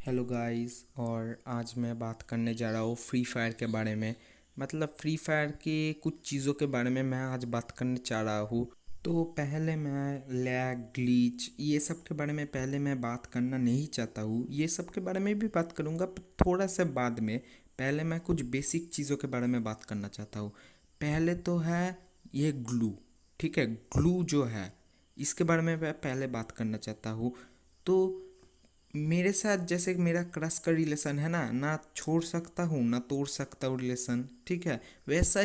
Hello guys. और आज मैं बात करने जा रहा हूँ फ्री फायर के बारे में। मतलब फ्री फायर के कुछ चीज़ों के बारे में मैं आज बात करने चाह रहा हूँ। तो पहले मैं लैग ग्लिच ये सब के बारे में पहले मैं बात करना नहीं चाहता हूँ। ये सब के बारे में भी बात करूँगा पर थोड़ा सा बाद में। पहले मैं कुछ बेसिक चीज़ों के बारे में बात करना चाहता हूँ। पहले तो है ये ग्लू। ठीक है, ग्लू जो है इसके बारे में मैं पहले बात करना चाहता हूँ। तो मेरे साथ जैसे मेरा क्रश का रिलेशन है ना, ना छोड़ सकता हूँ ना तोड़ सकता हूँ रिलेशन। ठीक है, वैसा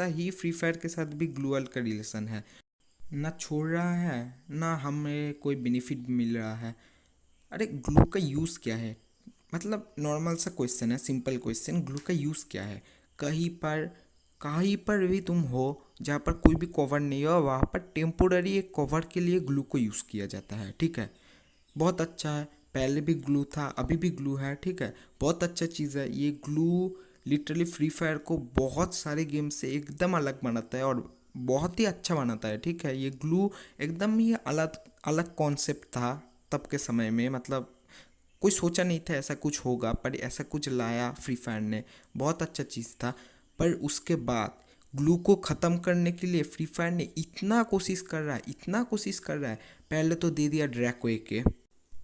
ही फ्री फायर के साथ भी ग्लूअल का रिलेशन है। ना छोड़ रहा है ना हमें कोई बेनिफिट मिल रहा है। अरे ग्लू का यूज़ क्या है? मतलब नॉर्मल सा क्वेश्चन है, सिंपल क्वेश्चन, ग्लू का यूज़ क्या है? कहीं पर कहीं पर भी तुम हो जहाँ पर कोई भी कवर नहीं हो, वहाँ पर टेम्पोररी एक कवर के लिए ग्लू को यूज़ किया जाता है। ठीक है, बहुत अच्छा है। पहले भी ग्लू था, अभी भी ग्लू है। ठीक है, बहुत अच्छा चीज़ है ये ग्लू। लिटरली फ्री फायर को बहुत सारे गेम से एकदम अलग बनाता है और बहुत ही अच्छा बनाता है। ठीक है, ये ग्लू एकदम ही अलग अलग कॉन्सेप्ट था तब के समय में। मतलब कोई सोचा नहीं था ऐसा कुछ होगा, पर ऐसा कुछ लाया फ्री फायर ने। बहुत अच्छा चीज़ था। पर उसके बाद ग्लू को ख़त्म करने के लिए फ्री फायर ने इतना कोशिश कर रहा है, इतना कोशिश कर रहा है। पहले तो दे दिया ड्रैको एके।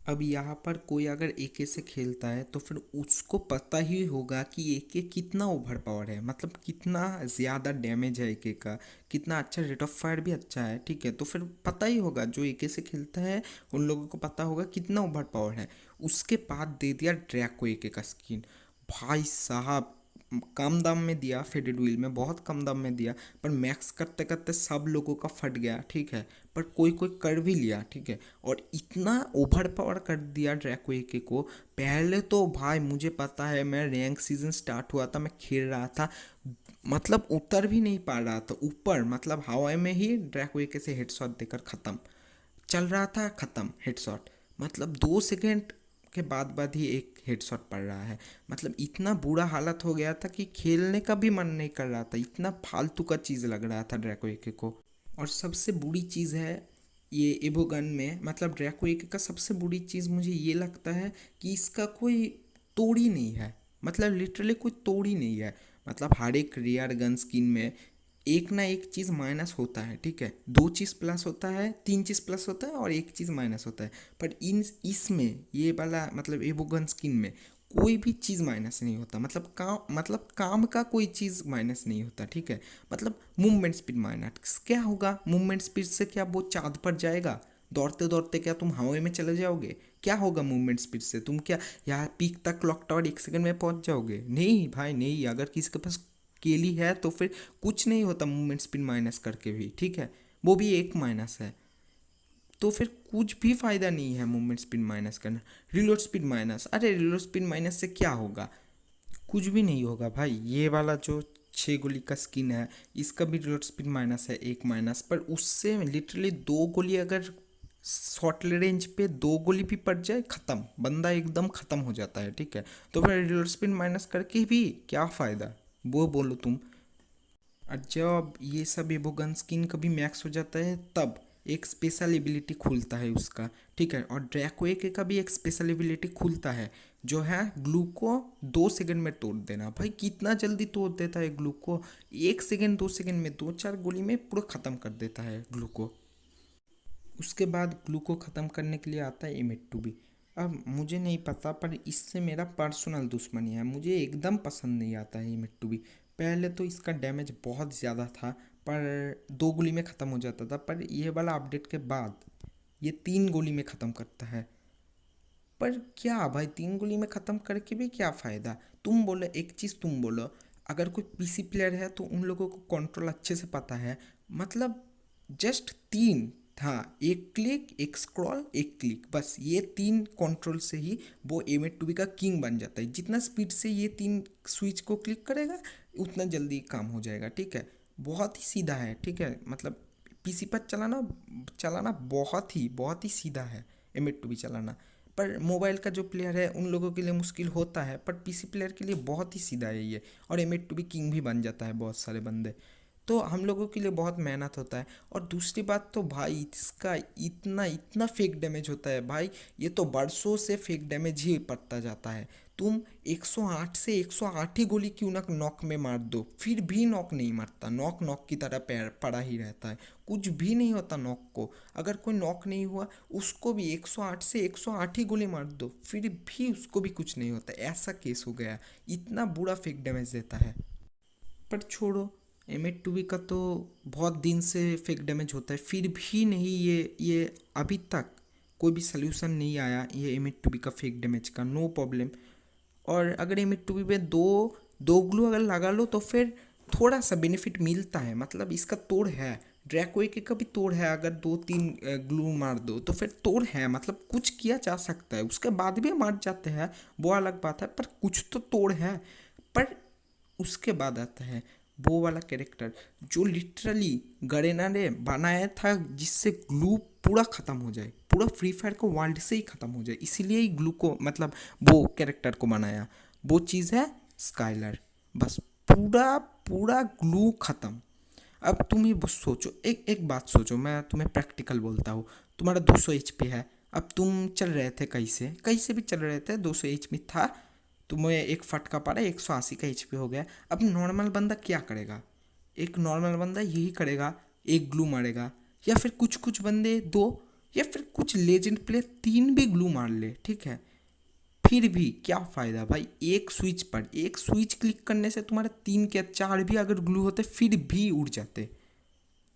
अब यहाँ पर कोई अगर एके से खेलता है तो फिर उसको पता ही होगा कि एके कितना ओवर पावर है, मतलब कितना ज़्यादा डैमेज है एके का, कितना अच्छा रेट ऑफ फायर भी अच्छा है। ठीक है, तो फिर पता ही होगा जो एके से खेलता है उन लोगों को पता होगा कितना ओवर पावर है। उसके बाद दे दिया ड्रैको एके का स्किन। भाई साहब, कम दाम में दिया, फेडेड व्हील में बहुत कम दाम में दिया। पर मैक्स करते करते सब लोगों का फट गया। ठीक है, पर कोई कोई कर भी लिया। ठीक है, और इतना ओवर पावर कर दिया ड्रैको एके को। पहले तो भाई मुझे पता है, मैं रैंक सीजन स्टार्ट हुआ था, मैं खेल रहा था, मतलब उतर भी नहीं पा रहा था ऊपर, मतलब हवा में ही ड्रैको एके से हेडशॉट देकर ख़त्म। चल रहा था, ख़त्म हेडशॉट। मतलब 2 सेकेंड के बाद ही एक हेडशॉट पड़ रहा है। मतलब इतना बुरा हालत हो गया था कि खेलने का भी मन नहीं कर रहा था, इतना फालतू का चीज़ लग रहा था ड्रैको एके को। और सबसे बुरी चीज़ है ये एवोगन में, मतलब ड्रैको एके का सबसे बुरी चीज़ मुझे ये लगता है कि इसका कोई तोड़ ही नहीं है। मतलब लिटरली कोई तोड़ ही नहीं है। मतलब हर एक रेयर गन स्किन में एक ना एक चीज़ माइनस होता है। ठीक है, दो चीज़ प्लस होता है, तीन चीज़ प्लस होता है और एक चीज़ माइनस होता है। पर इन इसमें ये वाला मतलब एवोगन स्किन में कोई भी चीज़ माइनस नहीं होता। मतलब काम का कोई चीज़ माइनस नहीं होता। ठीक है, मतलब मूवमेंट स्पीड माइनस क्या होगा? मूवमेंट स्पीड से क्या वो चाँद पर जाएगा? दौड़ते दौड़ते क्या तुम हवा में चले जाओगे? क्या होगा मूवमेंट स्पीड से? तुम क्या यहाँ पीक तक क्लॉक टावर 1 सेकंड में पहुँच जाओगे? नहीं भाई नहीं। अगर किसी के पास केली है तो फिर कुछ नहीं होता मूवमेंट स्पीड माइनस करके भी। ठीक है, वो भी एक माइनस है। तो फिर कुछ भी फ़ायदा नहीं है मूवमेंट स्पीड माइनस करना। रिलोड स्पीड माइनस, अरे रिलोड स्पीड माइनस से क्या होगा? कुछ भी नहीं होगा भाई। ये वाला जो 6 गोली का स्किन है इसका भी रिलोड स्पीड माइनस है, एक माइनस। पर उससे लिटरली 2 गोली अगर शॉर्ट रेंज पे 2 गोली भी पड़ जाए, ख़त्म, बंदा एकदम ख़त्म हो जाता है। ठीक है, तो फिर रिलोड स्पीड माइनस करके भी क्या फ़ायदा, वो बोलो तुम। और जब ये सब एवोगन स्किन कभी मैक्स हो जाता है तब एक स्पेशल एबिलिटी खुलता है उसका। ठीक है, और ड्रैको एके का भी एक स्पेशल एबिलिटी खुलता है जो है ग्लू को 2 सेकंड में तोड़ देना। भाई कितना जल्दी तोड़ देता है ग्लू को! 1 सेकंड 2 सेकंड में 2 4 गोली में पूरा ख़त्म कर देता है ग्लू को। उसके बाद ग्लू को ख़त्म करने के लिए आता है एम 82 भी। अब मुझे नहीं पता, पर इससे मेरा पर्सनल दुश्मनी है, मुझे एकदम पसंद नहीं आता है एम 82 भी। पहले तो इसका डैमेज बहुत ज़्यादा था, पर 2 गोली में ख़त्म हो जाता था। पर ये वाला अपडेट के बाद ये 3 गोली में ख़त्म करता है। पर क्या भाई, 3 गोली में ख़त्म करके भी क्या फ़ायदा? तुम बोलो एक चीज़, तुम बोलो अगर कोई पीसी प्लेयर है तो उन लोगों को कंट्रोल अच्छे से पता है। मतलब जस्ट तीन, हाँ, एक क्लिक, एक स्क्रॉल, एक क्लिक, बस ये तीन कंट्रोल से ही वो एम 82 का किंग बन जाता है। जितना स्पीड से ये तीन स्विच को क्लिक करेगा उतना जल्दी काम हो जाएगा। ठीक है, बहुत ही सीधा है। ठीक है, मतलब पीसी पर चलाना चलाना बहुत ही सीधा है एम 82 भी चलाना। पर मोबाइल का जो प्लेयर है उन लोगों के लिए मुश्किल होता है, पर पीसी प्लेयर के लिए बहुत ही सीधा है ये। और एम 82 भी किंग भी बन जाता है बहुत सारे बंदे। तो हम लोगों के लिए बहुत मेहनत होता है। और दूसरी बात तो भाई इसका इतना इतना फेक डैमेज होता है भाई, ये तो बरसों से फेक डैमेज ही पड़ता जाता है। तुम 108 से 108 ही गोली क्यों ना नॉक में मार दो, फिर भी नॉक नहीं मारता, नॉक नॉक की तरह पैर पड़ा ही रहता है, कुछ भी नहीं होता नॉक को। अगर कोई नॉक नहीं हुआ उसको भी 108 से 108 ही गोली मार दो, फिर भी उसको भी कुछ नहीं होता। ऐसा केस हो गया, इतना बुरा फेक डैमेज देता है। पर छोड़ो, M8 का तो बहुत दिन से फेक डैमेज होता है, फिर भी नहीं, ये अभी तक कोई भी सल्यूशन नहीं आया ये M8 का फेक डैमेज का, नो प्रॉब्लम। और अगर M8 पे दो दो ग्लू अगर लगा लो तो फिर थोड़ा सा बेनिफिट मिलता है, मतलब इसका तोड़ है। ड्रैकोए के का भी तोड़ है, अगर 2-3 ग्लू मार दो तो फिर तोड़ है, मतलब कुछ किया जा सकता है, उसके बाद भी मार जाते हैं वो अलग बात है, पर कुछ तो तोड़ है। पर उसके बाद आता है वो वाला कैरेक्टर जो लिटरली गरेना ने बनाया था जिससे ग्लू पूरा ख़त्म हो जाए, पूरा फ्री फायर को वर्ल्ड से ही ख़त्म हो जाए, इसीलिए ही ग्लू को मतलब वो कैरेक्टर को बनाया। वो चीज़ है स्काइलर, बस पूरा पूरा ग्लू ख़त्म। अब तुम ही बस सोचो, एक एक बात सोचो, मैं तुम्हें प्रैक्टिकल बोलता हूँ। तुम्हारा 200 HP है, अब तुम चल रहे थे कहीं से भी चल रहे थे, 200 HP था, तुम्हें एक फटका पड़ा, 180 का HP हो गया। अब नॉर्मल बंदा क्या करेगा? एक नॉर्मल बंदा यही करेगा, एक ग्लू मारेगा, या फिर कुछ कुछ बंदे दो, या फिर कुछ लेजेंड प्लेयर 3 भी ग्लू मार ले, ठीक है, फिर भी क्या फ़ायदा भाई? एक स्विच क्लिक करने से तुम्हारे 3 या 4 भी अगर ग्लू होते फिर भी उड़ जाते,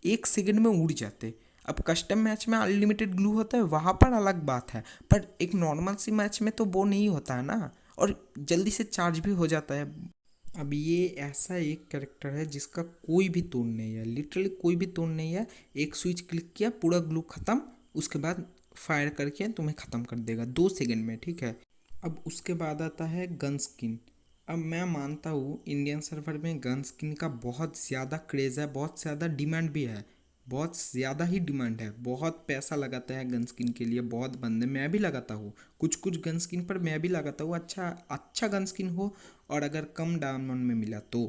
1 सेकंड में उड़ जाते। अब कस्टम मैच में अनलिमिटेड ग्लू होता है, वहाँ पर अलग बात है, पर एक नॉर्मल सी मैच में तो वो नहीं होता है ना, और जल्दी से चार्ज भी हो जाता है। अब ये ऐसा एक कैरेक्टर है जिसका कोई भी तोड़ नहीं है, लिटरली कोई भी तोड़ नहीं है। एक स्विच क्लिक किया, पूरा ग्लू ख़त्म, उसके बाद फायर करके तुम्हें ख़त्म कर देगा 2 सेकंड में, ठीक है। अब उसके बाद आता है गन स्किन। अब मैं मानता हूँ इंडियन सर्वर में गन स्किन का बहुत ज़्यादा क्रेज़ है, बहुत ज़्यादा डिमांड भी है, बहुत ज़्यादा ही डिमांड है, बहुत पैसा लगाता है गन स्किन के लिए, बहुत बंदे, मैं भी लगाता हूँ कुछ कुछ गन स्किन पर, मैं भी लगाता हूँ, अच्छा अच्छा गन स्किन हो और अगर कम डायमंड में मिला तो,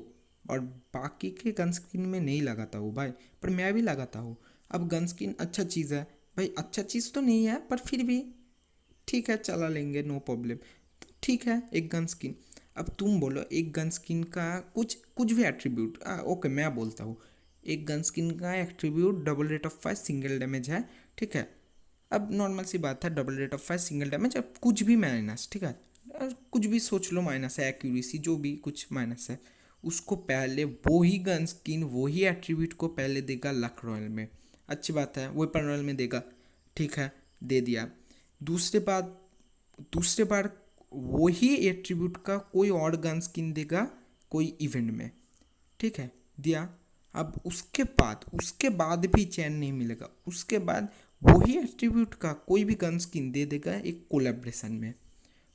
और बाकी के गन स्किन में नहीं लगाता हूँ भाई, पर मैं भी लगाता हूँ। अब गन स्किन अच्छा चीज़ है भाई, अच्छा चीज़ तो नहीं है पर फिर भी ठीक है, चला लेंगे, नो प्रॉब्लम। ठीक है, एक गन स्किन। अब तुम बोलो एक गन स्किन का कुछ कुछ भी एट्रीब्यूट, ओके मैं बोलता हूँ, एक गन स्किन का attribute double rate of fire single damage है, ठीक है। अब नॉर्मल सी बात है, double rate of fire single damage, अब कुछ भी माइनस, ठीक है, कुछ भी सोच लो माइनस है, एक्यूरेसी जो भी कुछ माइनस है, उसको पहले वो ही गन स्किन वो ही एट्रीब्यूट को पहले देगा लक रॉयल में, अच्छी बात है, वेपन रॉयल में देगा, ठीक है, दे दिया। दूसरे बात दूसरे बार वही एट्रीब्यूट का कोई और गन स्किन देगा कोई इवेंट में, ठीक है, दिया। अब उसके बाद भी चैन नहीं मिलेगा, उसके बाद वही एट्रीब्यूट का कोई भी गन स्किन दे देगा एक कोलेब्रेशन में,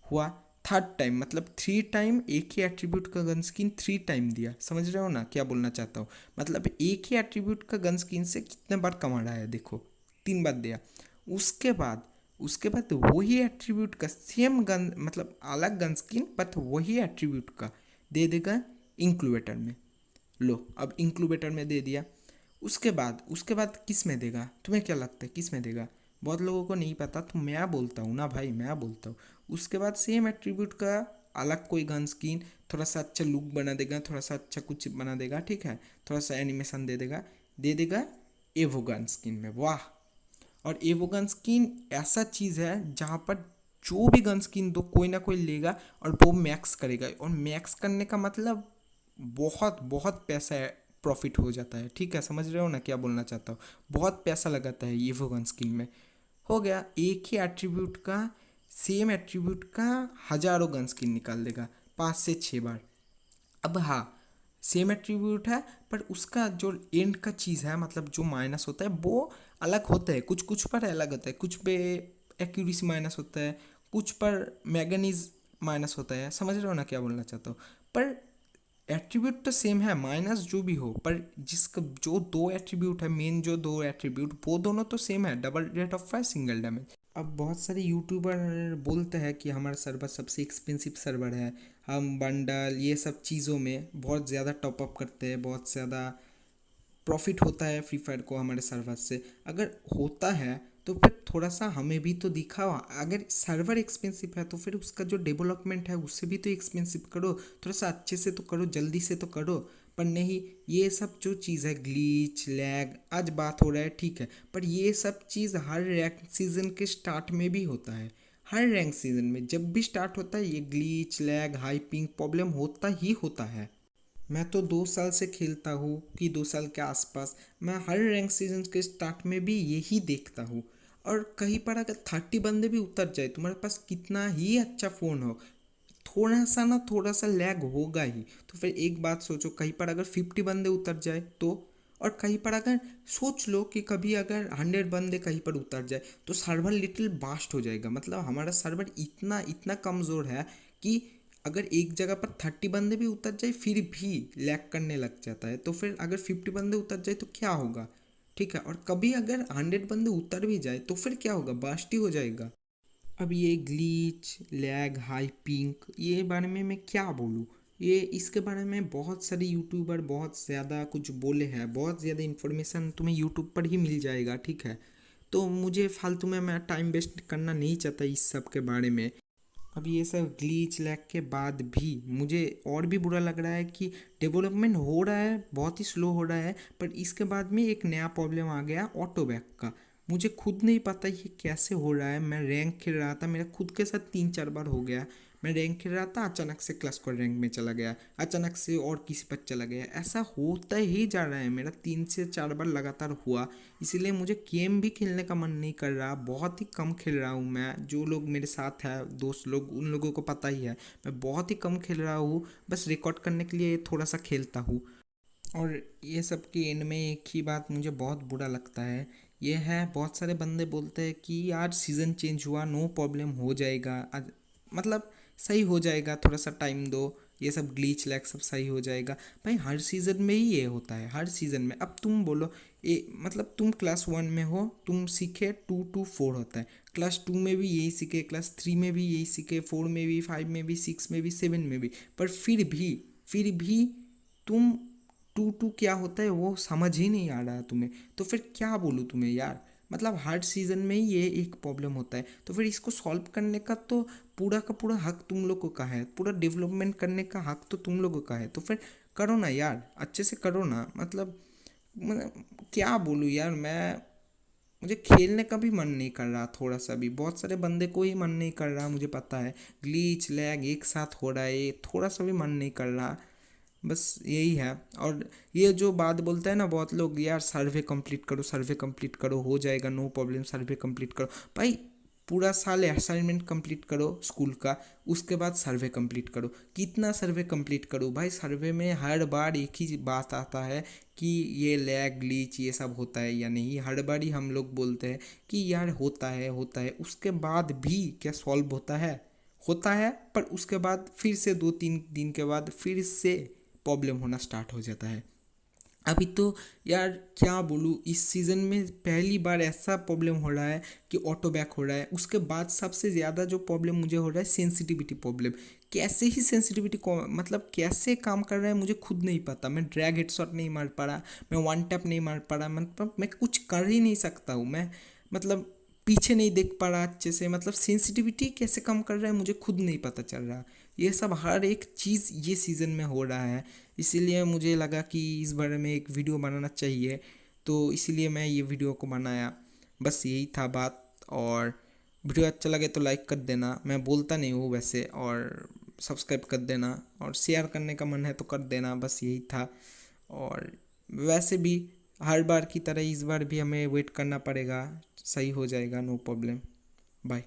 हुआ 3rd टाइम, मतलब 3 टाइम एक ही एट्रीब्यूट का गन स्किन 3 टाइम दिया, समझ रहे हो ना क्या बोलना चाहता हूँ? मतलब एक ही एट्रीब्यूट का गन स्किन से कितने बार कमा रहा है देखो, 3 बार दिया। उसके बाद उसके बाद वही एट्रीब्यूट का सेम गन, मतलब अलग गन स्किन बट वही एट्रीब्यूट का दे देगा इंक्यूबेटर में। लो, अब इंक्यूबेटर में दे दिया। उसके बाद किस में देगा? तुम्हें क्या लगता है किस में देगा? बहुत लोगों को नहीं पता, तो मैं बोलता हूँ ना भाई, मैं बोलता हूँ। उसके बाद सेम एट्रीब्यूट का अलग कोई गन स्किन, थोड़ा सा अच्छा लुक बना देगा, थोड़ा सा अच्छा कुछ बना देगा, ठीक है, थोड़ा सा एनिमेशन दे देगा एवो गन स्किन में, वाह। और एवो गन स्किन ऐसा चीज़ है जहाँ पर जो भी गन स्किन दो कोई ना कोई लेगा और वो मैक्स करेगा, और मैक्स करने का मतलब बहुत बहुत पैसा प्रॉफिट हो जाता है, ठीक है, समझ रहे हो ना क्या बोलना चाहता हूँ? बहुत पैसा लगाता है ये वो गन स्किन में। हो गया, एक ही एट्रीब्यूट का सेम एट्रीब्यूट का हजारों गन स्किन निकाल देगा 5 से 6 बार। अब हाँ, सेम एट्रीब्यूट है पर उसका जो एंड का चीज़ है, मतलब जो माइनस होता है वो अलग होता है, कुछ कुछ पर अलग होता है, कुछ पे एक्यूरेसी माइनस होता है, कुछ पर मैगनीज माइनस होता है, समझ रहे हो ना क्या बोलना चाहता हूँ? पर एट्रीब्यूट तो सेम है, माइनस जो भी हो, पर जिसका जो दो एट्रीब्यूट है, मेन जो दो एट्रीब्यूट, वो दोनों तो सेम है, double rate of fire single damage. अब बहुत सारे यूट्यूबर बोलते हैं कि हमारा सर्वर सबसे एक्सपेंसिव सर्वर है, हम बंडल ये सब चीज़ों में बहुत ज़्यादा टॉपअप करते हैं, बहुत ज़्यादा प्रॉफिट होता है फ्री फायर को हमारे सर्वर से? अगर होता है तो फिर थोड़ा सा हमें भी तो दिखाओ। अगर सर्वर एक्सपेंसिव है तो फिर उसका जो डेवलपमेंट है उससे भी तो एक्सपेंसिव करो, थोड़ा सा अच्छे से तो करो, जल्दी से तो करो। पर नहीं, ये सब जो चीज़ है ग्लीच लैग, आज बात हो रहा है ठीक है, पर ये सब चीज़ हर रैंक सीजन के स्टार्ट में भी होता है। हर रैंक सीजन में जब भी स्टार्ट होता है ये ग्लीच लैग हाइपिंग प्रॉब्लम होता ही होता है। मैं तो 2 साल से खेलता हूँ कि 2 साल के आसपास, मैं हर रैंक सीजन के स्टार्ट में भी यही देखता हूँ। और कहीं पर अगर 30 बंदे भी उतर जाए, तुम्हारे पास कितना ही अच्छा फ़ोन हो, थोड़ा सा ना थोड़ा सा लैग होगा ही। तो फिर एक बात सोचो, कहीं पर अगर 50 बंदे उतर जाए तो, और कहीं पर अगर सोच लो कि कभी अगर 100 बंदे कहीं पर उतर जाए तो सर्वर लिटिल बास्ट हो जाएगा। मतलब हमारा सर्वर इतना इतना कमज़ोर है कि अगर एक जगह पर 30 बंदे भी उतर जाए फिर भी लैग करने लग जाता है। तो फिर अगर 50 बंदे उतर जाए तो क्या होगा? ठीक है, और कभी अगर 100 बंदे उतर भी जाए तो फिर क्या होगा? बास्ट ही हो जाएगा। अब ये ग्लीच लैग हाई पिंक ये बारे में मैं क्या बोलूँ? ये इसके बारे में बहुत सारे यूट्यूबर बहुत ज़्यादा कुछ बोले हैं, बहुत ज़्यादा इन्फॉर्मेशन तुम्हें यूट्यूब पर ही मिल जाएगा, ठीक है। तो मुझे फालतू में मैं टाइम वेस्ट करना नहीं चाहता इस सब के बारे में। अब ये सब ग्लीच लैग के बाद भी मुझे और भी बुरा लग रहा है कि डेवलपमेंट हो रहा है, बहुत ही स्लो हो रहा है, पर इसके बाद में एक नया प्रॉब्लम आ गया ऑटो बैक का। मुझे खुद नहीं पता ये कैसे हो रहा है। मैं रैंक खेल रहा था, मेरा खुद के साथ 3-4 बार हो गया। मैं रैंक खेल रहा था, अचानक से क्लास को रैंक में चला गया, अचानक से और किसी पर चला गया, ऐसा होता ही जा रहा है। मेरा 3 से 4 बार लगातार हुआ। इसीलिए मुझे गेम भी खेलने का मन नहीं कर रहा, बहुत ही कम खेल रहा हूँ मैं। जो लोग मेरे साथ हैं दोस्त लोग, उन लोगों को पता ही है मैं बहुत ही कम खेल रहा हूँ, बस रिकॉर्ड करने के लिए थोड़ा सा खेलता हूँ। और ये सब के एंड में एक ही बात मुझे बहुत बुरा लगता है, ये है बहुत सारे बंदे बोलते हैं कि यार सीज़न चेंज हुआ, नो प्रॉब्लम, हो जाएगा आज, मतलब सही हो जाएगा, थोड़ा सा टाइम दो, ये सब ग्लीच लैग सब सही हो जाएगा। भाई हर सीज़न में ही ये होता है, हर सीज़न में। अब तुम बोलो, ये मतलब तुम क्लास 1 में हो, तुम सीखे 2 to 4 होता है, क्लास 2 में भी यही सीखे, क्लास 3 में भी यही सीखे, 4 में भी, 5 में भी, 6 में भी, 7 में भी। पर फिर भी तुम 2 2 क्या होता है वो समझ ही नहीं आ रहा तुम्हें। तो फिर क्या बोलूँ तुम्हें यार, मतलब हर सीज़न में ही ये एक प्रॉब्लम होता है। तो फिर इसको सॉल्व करने का तो पूरा का पूरा हक तुम लोगों का है, पूरा डेवलपमेंट करने का हक तो तुम लोगों का है। तो फिर करो ना यार, अच्छे से करो ना। मतलब क्या बोलूँ यार मैं, मुझे खेलने का भी मन नहीं कर रहा थोड़ा सा भी। बहुत सारे बंदे को ही मन नहीं कर रहा, मुझे पता है। ग्लीच लैग एक साथ हो रहा है, ये थोड़ा सा भी मन नहीं कर रहा, बस यही है। और ये जो बात बोलते हैं ना बहुत लोग, यार सर्वे कंप्लीट करो, सर्वे कंप्लीट करो, हो जाएगा, नो प्रॉब्लम, सर्वे कंप्लीट करो। भाई पूरा साल असाइनमेंट कंप्लीट करो स्कूल का, उसके बाद सर्वे कंप्लीट करो। कितना सर्वे कंप्लीट करो भाई? सर्वे में हर बार एक ही बात आता है कि ये लैग ग्लीच ये सब होता है या नहीं। हर बार ही हम लोग बोलते हैं कि यार होता है होता है, उसके बाद भी क्या सॉल्व होता है? होता है, पर उसके बाद फिर से 2-3 दिन के बाद फिर से प्रॉब्लम होना स्टार्ट हो जाता है। अभी तो यार क्या बोलूँ, इस सीज़न में पहली बार ऐसा प्रॉब्लम हो रहा है कि ऑटो बैक हो रहा है। उसके बाद सबसे ज़्यादा जो प्रॉब्लम मुझे हो रहा है सेंसिटिविटी प्रॉब्लम। कैसे ही सेंसिटिविटी को मतलब कैसे काम कर रहा है मुझे खुद नहीं पता। मैं ड्रैग हेडशॉट नहीं मार पा रहा, मैं वन टैप नहीं मार पा रहा, मतलब मैं कुछ कर ही नहीं सकता हूँ मैं। मतलब पीछे नहीं देख पा रहा अच्छे से, मतलब सेंसिटिविटी कैसे कम कर रहा है मुझे खुद नहीं पता चल रहा। ये सब हर एक चीज़ ये सीज़न में हो रहा है। इसीलिए मुझे लगा कि इस बारे में एक वीडियो बनाना चाहिए, तो इसीलिए मैं ये वीडियो को बनाया। बस यही था बात। और वीडियो अच्छा लगे तो लाइक कर देना, मैं बोलता नहीं हूँ वैसे, और सब्सक्राइब कर देना, और शेयर करने का मन है तो कर देना, बस यही था। और वैसे भी हर बार की तरह इस बार भी हमें वेट करना पड़ेगा, सही हो जाएगा, नो प्रॉब्लम। बाय।